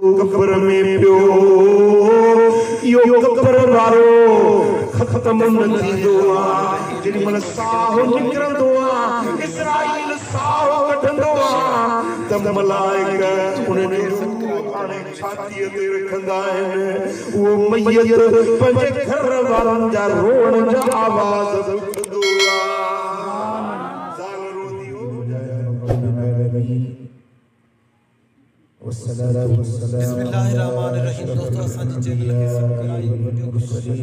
कब्र में पियो यो कब्र वारो खत्म न थींदो आहे जेॾी महिल साहु निकिरंदो आहे इस्राईल साहु कढंदो आहे त मलाइका उन्हनि हाणे छातीअ ते रखंदा आहिनि उहो मैयत पंहिंजे घर वारनि जा रोअण जा आवाज़ ॿुधंदो बिस्मिल्लाहिर्रहमानिर्रहीम। दोस्तों असांजी चैनल खे सब्सक्राइब वीडियो खे शेयर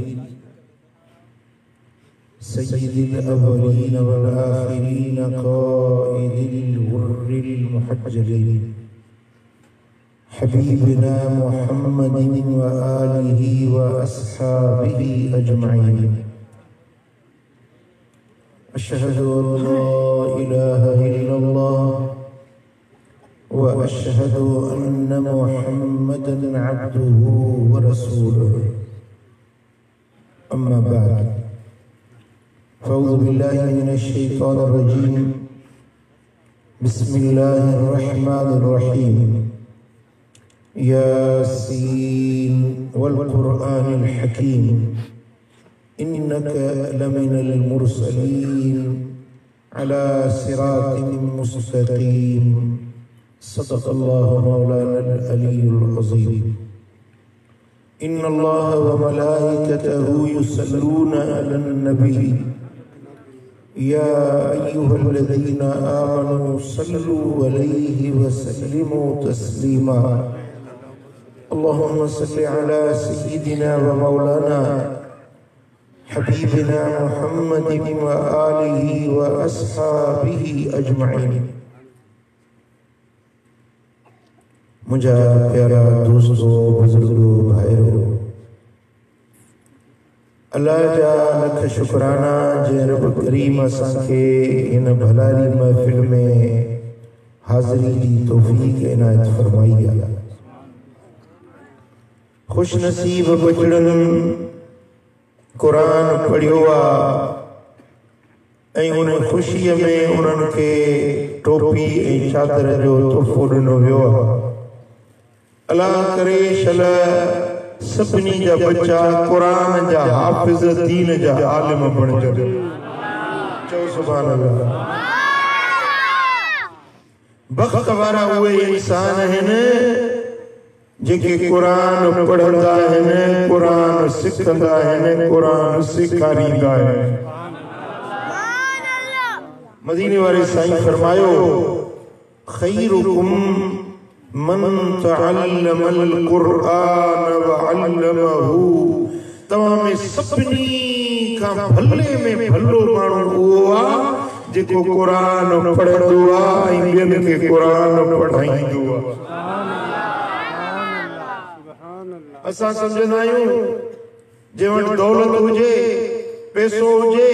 सय्यिदिल अव्वलीन वल आखिरीन क़ाइदिल गुर्रिल मुहज्जलीन हबीबिना मुहम्मदिन व आलिहि व अस्हाबिहि अजमईन। अशहदु अन ला इलाहा इल्लल्लाह वअशहद अन्न मुहम्मदन अब्दुहु व रसूलुहु। अम्मा बाद फ़अऊज़ु बिल्लाहि मिनश शैतानिर रजीम। बिस्मिल्लाहिर रहमानिर रहीम। यासीन वल क़ुरआनिल हकीम इन्नका लमिनल मुरसलीन अला सिरातिन मुस्तक़ीम। सदक़ल्लाहु मौलाना अल-अलीयुल अज़ीम। इन्नल्लाह व मलाइकतहु युसल्लूना अलन नबी या अय्युहल्लज़ीना आमनू सल्लू अलैहि व सल्लिमू तस्लीमा। अल्लाहुम्मा सल्लि अला सय्यिदिना व मौलाना हबीबिना मुहम्मदिन व आलिहि व अस्हाबिहि अजमईन। मुझा प्यारा दोस्तों बुजुर्गो भाइयों, अल्लाह जा लख शुक्राना जे रब करीम असांखे इन भलारी महफिल में हाज़िरी की तौफ़ीक़ इनायत फरमाई आहे। खुश नसीब बचड़न कुरान पढ़ियो आहे ऐं उन ख़ुशीअ में उन्हनि खे टोपी ऐं चादर जो तोहफ़ो ॾिनो वियो आहे। अल्लाह करे शल सभिनी जा बच्चा कुरान जा हाफ़िज़ दीन जा आलिम बणजनि। चओ सुभान अल्लाह। बख़्त वारा उहे इंसान आहिनि जेके कुरान पढ़ंदा आहिनि, कुरान सिखंदा आहिनि, कुरान सेखारींदा आहिनि। मदीने वारे साईं फरमायो खैरुकुम मन तअल्लमल क़ुरआन व अल्लमहु। तव्हां में सभिनी खां भले में भलो माण्हू उहो आहे जेको कुरान पढ़ंदो आहे ऐं ॿियनि खे कुरान पढ़ाईंदो आहे। असां सम्झंदा आहियूं जे वटि दौलत हुजे, पैसो हुजे,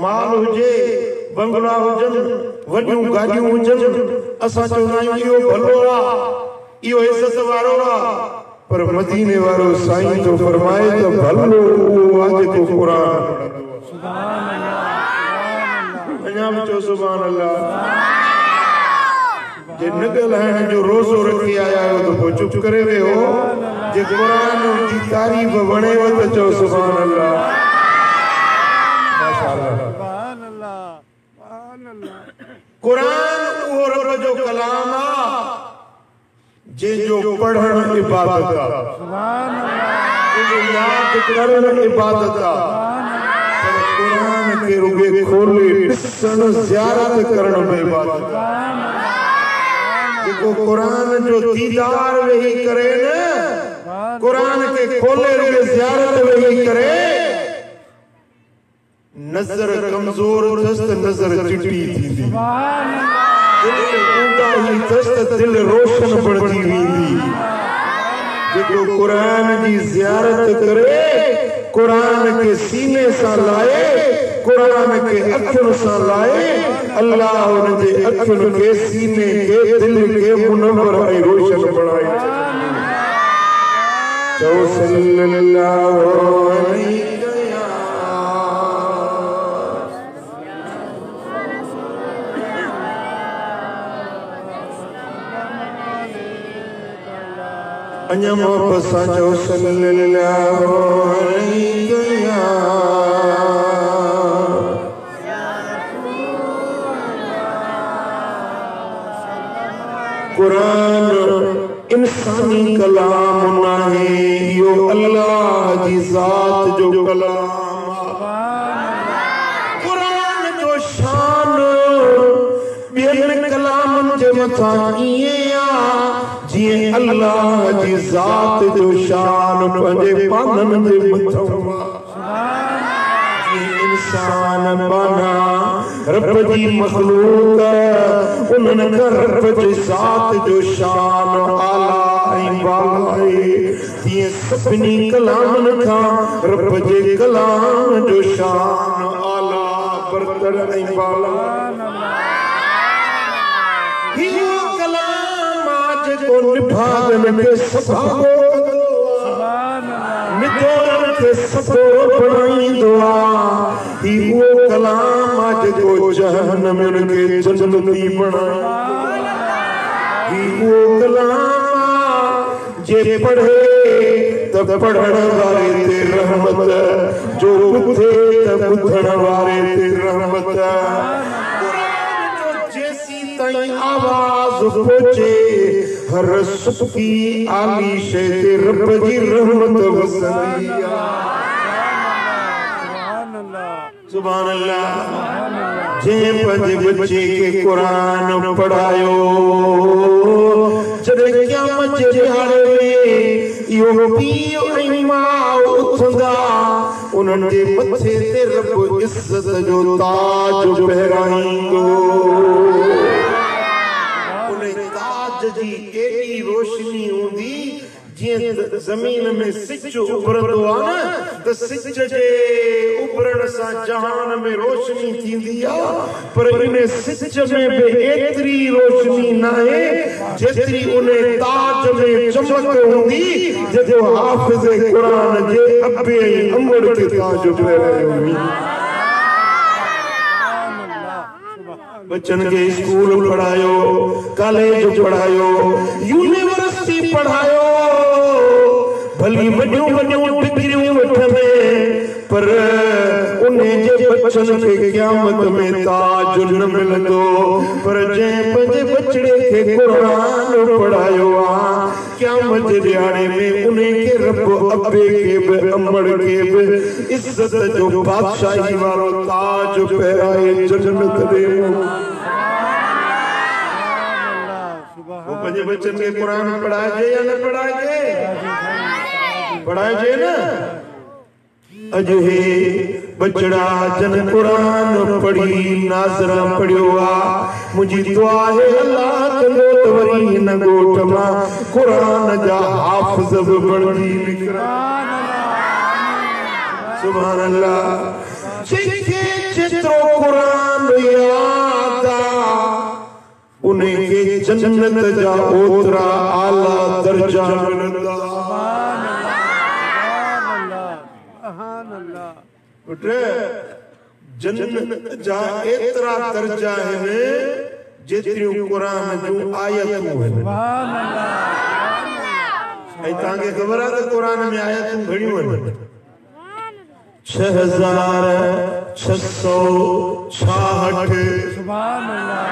माल हुजे, बंगला हुजनि, वॾियूं गाॾियूं हुजनि, असां चवंदा आहियूं इहो भलो आहे, इहो इज़त वारो आहे। पर मदीने वारो साईं तो फरमाए त भलो उहो आहे जेको क़ुरान पढ़ंदो। सुभान अल्लाह। अञा बि चओ सुभान अल्लाह। जे न ॻाल्हाइण जो रोज़ो रखी आया आहियो त पोइ चुप करे वेहो। जे कुरान जी तारीफ़ वणेव त चओ सुभान अल्लाह। माशाअल्लाह। सुभान अल्लाह। सुभान अल्लाह। कुरान उहो रब जो कलाम आहे जंहिंजो पढ़ण इबादत आहे। सुभान अल्लाह। जंहिंजो याद करण इबादत आहे। पर कुरान खे रुॻे खोले ॾिसण ज़ियारत करण में इबादत आहे। जेको कुरान जो दीदार वेही करे न, कुरान के खोले रुगे ज़ियारत वेही करे, नजर कमजोर दस्त नजर चिटी थी। सुभान अल्लाह। दिल ऊंधा ही दस्त दिल रोशन बढ़ती वेंदी। जेको कुरान जी ज़ियारत करे, कुरान के सीने सां लाए, कुरान के अखियुनि सां लाए, अल्लाह उन जे अखियुनि के सीने के दिल के मुनव्वर ऐं रोशन बणाए छॾींदो। चओ सल्लल्लाहु अलैहि अञा मोहब्बत सां चओ सल्लल्लाहु अलैहि कुरान इंसानी कलाम नाहे, यो अल्लाह जी ज़ात जो कलाम। कुरान जो शान ॿियनि कलामनि जे मथां ईअं आ जीअं अल्लाह जी ज़ात जो शान पंहिंजे पाननि जे मथां इंसान बना रब जी मखलूक उन्हनि का रब जी ज़ात जो शान आला ऐं बाला आहे। तीअं सभिनी कलामनि खां रब जे कलाम जो शान आला बरतर ऐं बाला। हीउ कलाम आ जेको निभागनि खे सभागो मितोरनि खे सतो बणाईंदो आ। हीउ उहो कलाम आ जेको जहन्नम खे जन्नती बणाईंदो। हीउ उहो कलाम आ जे पढ़े त पढ़ण वारे ते रहमत, जो ॿुधे त ॿुधण वारे ते रहमत। कुरान जो जेसी ताईं आवाज़ पहुचे हर सुखी आली शइ ते रब जी रहमत वसंदी आ। सुभान अल्लाह। जंहिं पंहिंजे बच्चे खे कुरान पढ़ायो, जॾहिं क़यामत जे ॾियारे में इहो पीउ ऐं माउ उथंदा, उन्हनि जे मथे ते रब इज़त जो ताज पहिराईंदो। उन ताज जी एॾी रोशनी हूंदी जीअं ज़मीन में सिज उभरंदो आहे न, त सिज जे उभरण सां जहान में रोशनी थींदी आहे, पर इन सिज में बि एतिरी रोशनी नाहे जेतिरी उन ताज में चमक हूंदी जेको हाफ़िज़ क़ुरान जे अबे ऐं अमड़ खे ताज पहिरायो हुई। बच्चन के स्कूल पढ़ायो, कॉलेज पढ़ायो, यूनिवर्सिटी पढ़ायो, भली वॾियूं वॾियूं डिग्रियूं वठनि, पर उन जे बच्चन खे क़यामत में ताज न मिलंदो। पर जंहिं पंहिंजे बचड़े खे क़ुरान पढ़ायो आ, क़यामत जे ॾियारे में उन खे रब अबे खे बि अमड़ खे बि इज़त जो बादशाही वारो ताज पहिराए जन्नत ॾे। वो पंहिंजे बच्चन खे क़ुरान पढ़ाइजे या न पढ़ाइजे? पढ़ाइजे न। अॼु हे बचड़ा जन क़ुरान पढ़ी नाज़रा पढ़ियो आ, मुंहिंजी दुआ आहे अल्लाह कंदो त वरी हिन ॻोठ मां क़ुरान जा हाफ़िज़ बि बणजी निकिरनि। सुभान अल्लाह। जंहिंखे जेतिरो क़ुरान याद आ उनखे जन्नत जा ओतिरा आला दर्जा मिलंदा। जन्नत जा एतिरा दर्जा आहिनि जेतिरियूं क़ुरान जूं आयतूं आहिनि। ऐं तव्हांखे ख़बर आहे त क़ुरान में आयतूं घणियूं आहिनि? 6666। सुभान अल्लाह।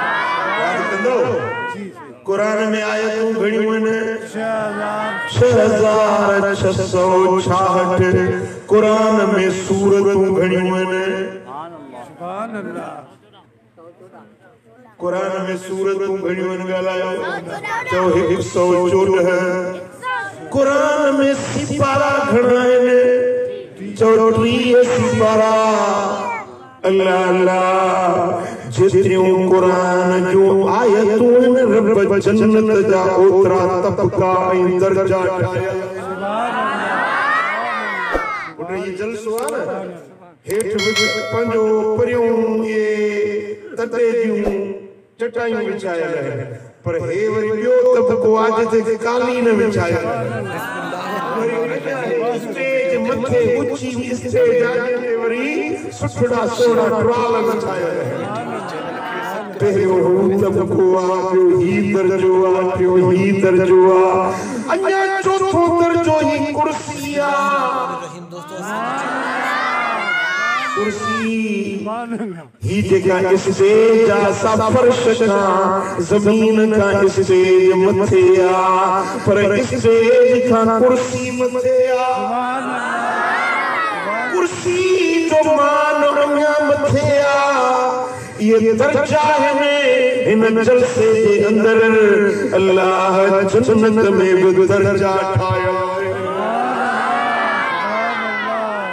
याद कंदो? क़ुरान में आयतूं घणियूं आहिनि? 6666। क़ुरान में सूरतूं घणियूं आहिनि? सुभान अल्लाह। क़ुरान में सूरतूं घणियूं आहिनि? ॻाल्हायो। चओ 114। क़ुरान में सिपारा घणा आहिनि? चओ 30 सिपारा। अल्लाह अल्लाह। जेतिरियूं क़ुरान जूं आयतूं आहिनि रब जन्नत जा ओतिरा तबका ऐं दर्जा ठाहिया। ये जलसो आहे न, हेठि पंहिंजो परियूं इहे तटे जूं चटाइयूं विछायल आहिनि, पर हे वरी ॿियो तबको आहे जिते कालीन विछायल आहिनि। स्टेज मथे ऊची स्टेज आहे, वरी सुठड़ा सोढ़ा ट्राल विछायल आहिनि। पहिरियों तबको आहे, ॿियो ही दर्जो आहे, टियों ही दर्जो आहे। अन्या चौथो दर्जो ही कुर्सिया रहीम दोस्तों कुर्सी ही जेका स्टेज सा फर्श का जमीन का स्टेज मथे आ पर स्टेज का कुर्सी मथे आ कुर्सी जो मान अन्या मथे आ ये दर्जा है इन जलसे के अंदर अल्लाह जन्नत में भी दर्जा ठाया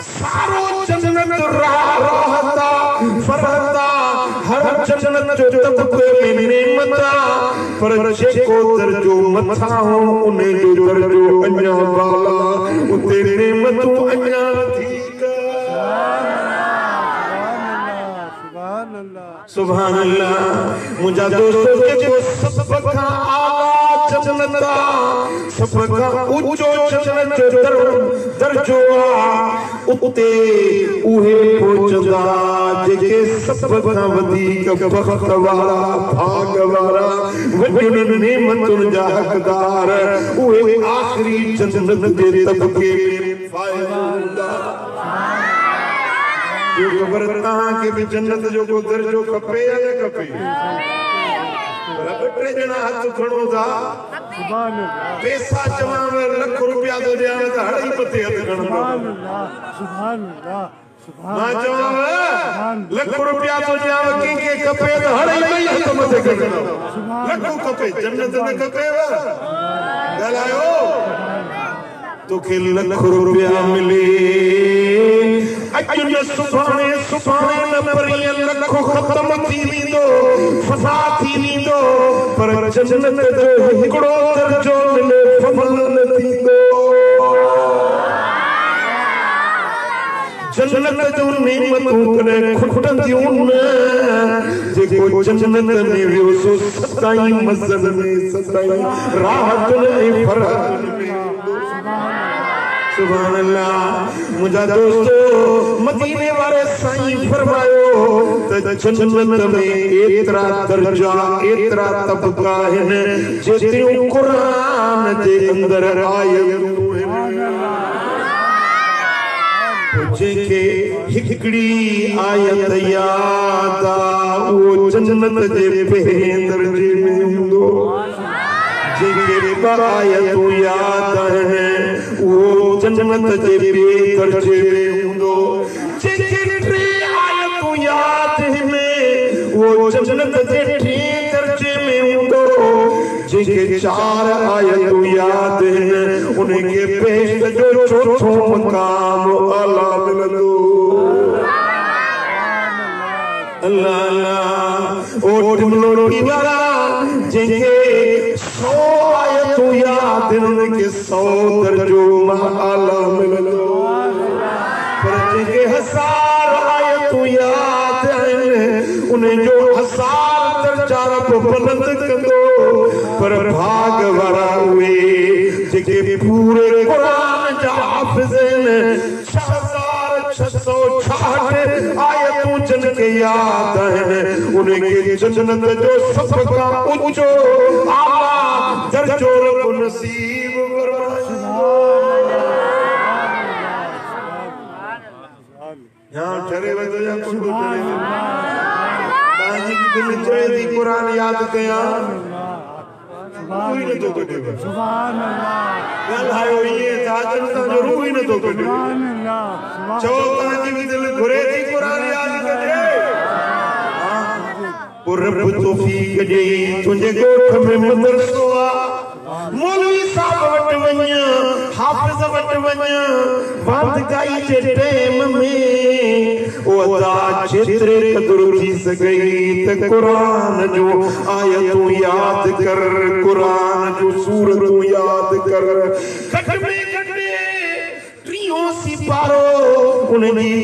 सारो जन्नत रहता फरहता हर जन्नत जो तबके में नेमता पर जेको दर्जो मथा हो उन्हें जो दर्जो अन्या वाला उते नेमतू अन्या ठीक सुभान अल्लाह मुझा दोस्तों के जो सबका आला जन्नता सबका ऊंचो जन्नत दर्जो उते उहे पहुंचदा जेके सबका वधीक बख्त वाला भाग वाला वॾियुनि नेमतुनि जा हक़दार उहे आखिरी जन्नत जे तबके में फ़ाइदा हूंदा जो खबर तहां के भी जन्नत जो को दर्जो खपे या न खपे टे जना हाथ खणो था सुभान अल्लाह पैसा जमा में लाख रुपया तो दिया त हड़ई मथे हथ खणो सुभान अल्लाह मां जमा लाख रुपया तो दिया के खपे त हड़ई हथ मथे खणो लाख खपे जन्नत न खपे गलायो तो के लाख रुपया मिले अजुन सुभाणे सुभाणे न परिय लखो खत्म थी विंदो फसा थी विंदो पर जन्नत जो हिकड़ो दर्जो मिले फमल न थींदो जन्नत जो नेमतूं कॾहिं खुटंदियूं न जेको जन्नत में वियो सो सदाई मज़न में सदाई राहत ऐं फरहत में सुभान अल्लाह मुझा दोस्तों मदीने वाले साईं फरमायो त जन्नत में एतरा दर्जा एतरा तबका है जेतिरियूं कुरान जे अंदर आयतूं जेके हिकड़ी आयत याद आ वो जन्नत जे पहिरें दर्जे में हूंदो जेके आयतूं याद है वो जन्नत जे ॿिए दर्जे में हूंदो जेके टे आयतूं याद में वो जन्नत जे टे दर्जे में हूंदो जेके चार आयतूं याद हैं उनके बेहश्त जो चौथो मकाम आला मिलंदो अल्लाह अल्लाह ओ टिमलो वाला जेके 100 आयतूं याद उनके 100 दर्जो आला मिलंदो पर जेके 1000 आयतूं याद आहिनि उन्हें जो 1000 दर्जा रब बुलंद कंदो पर भाग वारा उहे जेके पूरे कुरान जा हाफ़िज़ आहिनि 6666 आयतूं जिन खे याद आहिनि उनखे जन्नत जो सब खां ऊंचो आला दर्जो रब नसीब यहाँ ठहरे वजो या कुंडू ठहरे ताजी की दिल चढ़े थी कुरान याद कया कोई न तो कटे सुभान अल्लाह गल आयो ये ताजन ता जो रूह ही न तो कटे सुभान अल्लाह चो ताजी की दिल घुरे थी कुरान याद करे और रब तौफीक दे तुझे गोठ में मदरसो आ मौलवी साहब वट वञ हाफिज़ वट वञ बात गाई जे टेम में ओ अदा जेतिरे क़दुर थी सघई त कुरान जो आयतूं याद कर कुरान जो सूरतूं याद कर घट में घट टियों सिपारो उनजी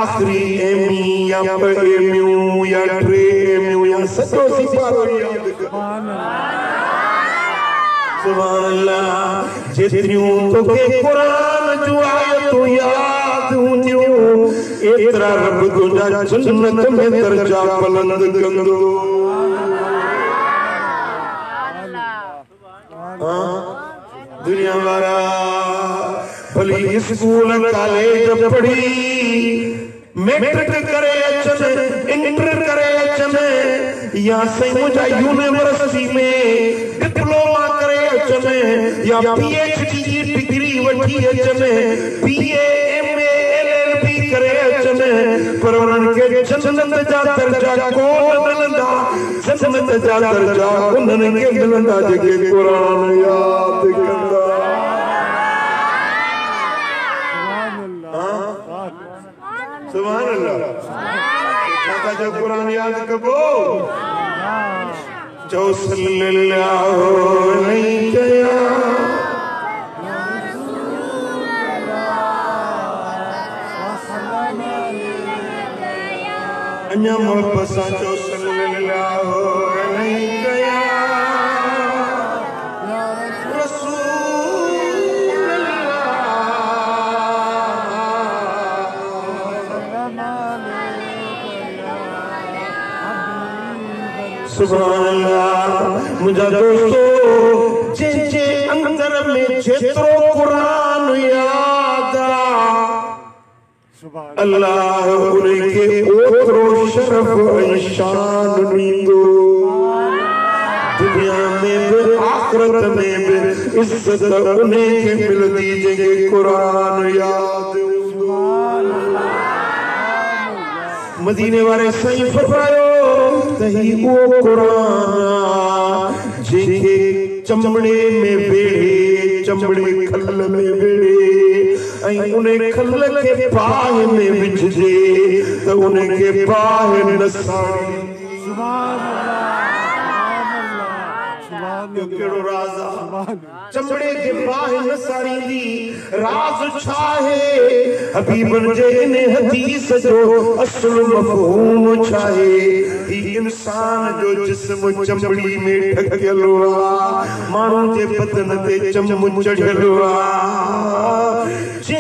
आखिरी एमी या एमियूं या टे एमियूं या सॼो सिपारो याद कर सुभान अल्लाह जेतिरियूं तोखे कुरान जो आयतूं याद हूंदियूं एतिरा रब तुंहिंजा जन्नत में दर्जा बुलंद कंदो दुनिया वारा भली स्कूल कॉलेज पढ़ी मैट्रिक करे अचन इंटर करे अचन या सही मुझा यूनिवर्सिटी में डिप्लोमा करे अचन या पीएचडी की डिग्री वठी अचन बीए एमए एलएलबी करे अचन पर उन्हनि खे जन्नत जा दर्जा कोन मिलंदा जन्नत जा दर्जा उन्हनि खे मिलंदा जेके क़ुरान याद कंदा सुभान अल्लाह छाता जो कुरान याद कबो जो सल्लल्लाहु अलैहि अन्या मोहब्बत सा जो सल्लल्लाहु अलैहि सुभान अल्लाह मुझा दोस्तों जे अंदर में जेतरो कुरान याद अल्लाह उनके ओतरो शरफ ऐं शान ॾींदो दुनिया में भी आखिरत में भी इज्जत उनके मिलदी जेके कुरान याद मदीने वाले सही फरमायो तही वो कुरान जेके चमड़े में बेड़े चमड़े खल में बेड़े ऐं उन्हें खल के पाह में विझजे तो उनके पाह नसाई सुभान अल्लाह केड़ो राज चमड़े के पाह नसारी दी राज छा है हबीबन जे ने हदीस जो असल मफहूम छा है इंसान जो जिस्म चमड़ी में ढकियलो आ मानू जे बदन ते चम चढ़ियलो आ जे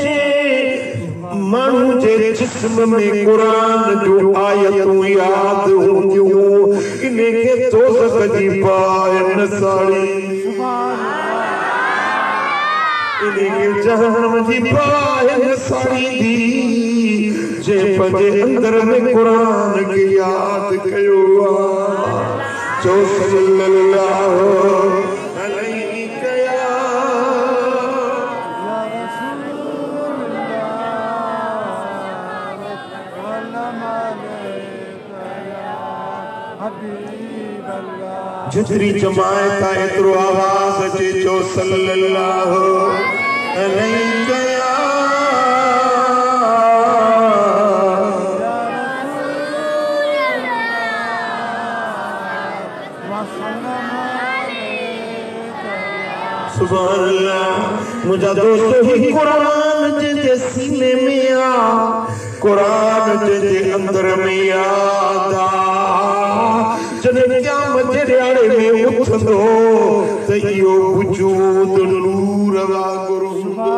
मानू जे जिस्म में कुरान जो आयतूं याद हूंदियूं इनके दोज़ख जी पाए नसाड़ी इनके जहन्नम जी पाए नसाड़ी दी जे पंजे अंदर में कुरान की याद कयो जो सल्लल्लाहु अलैहि कया जितनी जमायत है एतरो आवाज अचे जो सल्लल्लाहु अलैहि कया सुभान अल्लाह मुझा दोस्तों ही कुरान जे सीने में आ कुरान जे अंदर में याद आ जने क़यामत जे ॾियारे में उथंदो त इहो वजूद नूर वांगुरु हूंदो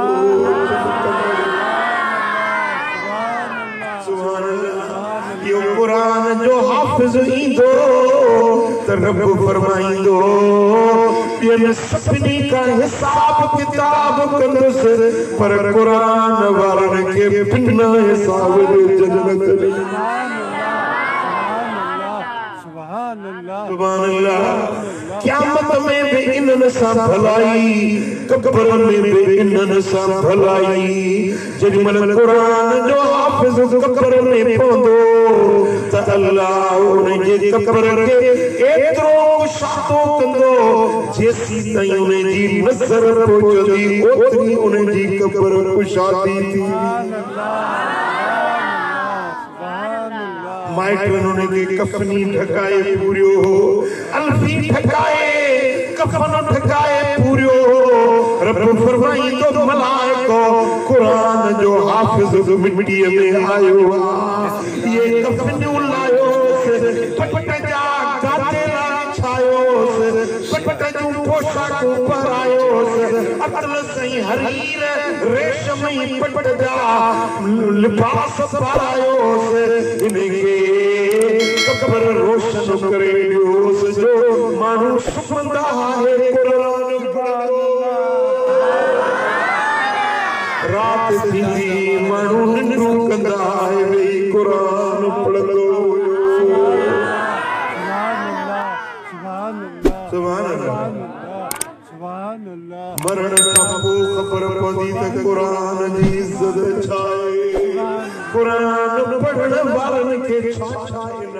सुभान अल्लाह इहो कुरान जो हाफ़िज़ ईंदो त रब फरमाईंदो इन सभिनी का हिसाब किताब कंदुसि पर कुरान वारनि खे बिना हिसाब जे जन्नत सुभान अल्लाह क़यामत में भी इन्हनि सां भलाई कब्र में भी इन्हनि सां भलाई जेॾी महिल कुरान जो हाफ़िज़ कब्र में पवंदो त अल्लाह उन जे कब्र खे एतिरो कुशादो कंदो जेसीं ताईं उन जी नज़र पहुचंदी ओतिरी उन जी कब्र कुशादी थी माइटन उनके कफनी ढकाए पूरियो हो अल्फी ढकाए कफन ढकाए पूरियो हो रब फरमाई तो मलाइको कुरान जो हाफिज मिट्टी में आयो ये कफन लायो पट जा गाते ला छायो पट जो पोशाक ऊपर आयो अकल सही हरीर रेशमी पट जा लिबास पायो इनके कब्र रोशन करे जो मानू सुमंदा है कुरान पढ़ो थींदी माण्हू निंडू कंदा आहे वेही क़ुरान पढ़ंदो मरण खां पोइ ख़बर पवंदी त क़ुरान जी इज़त छा आहे क़ुरान पढ़ण वारनि खे छा आहे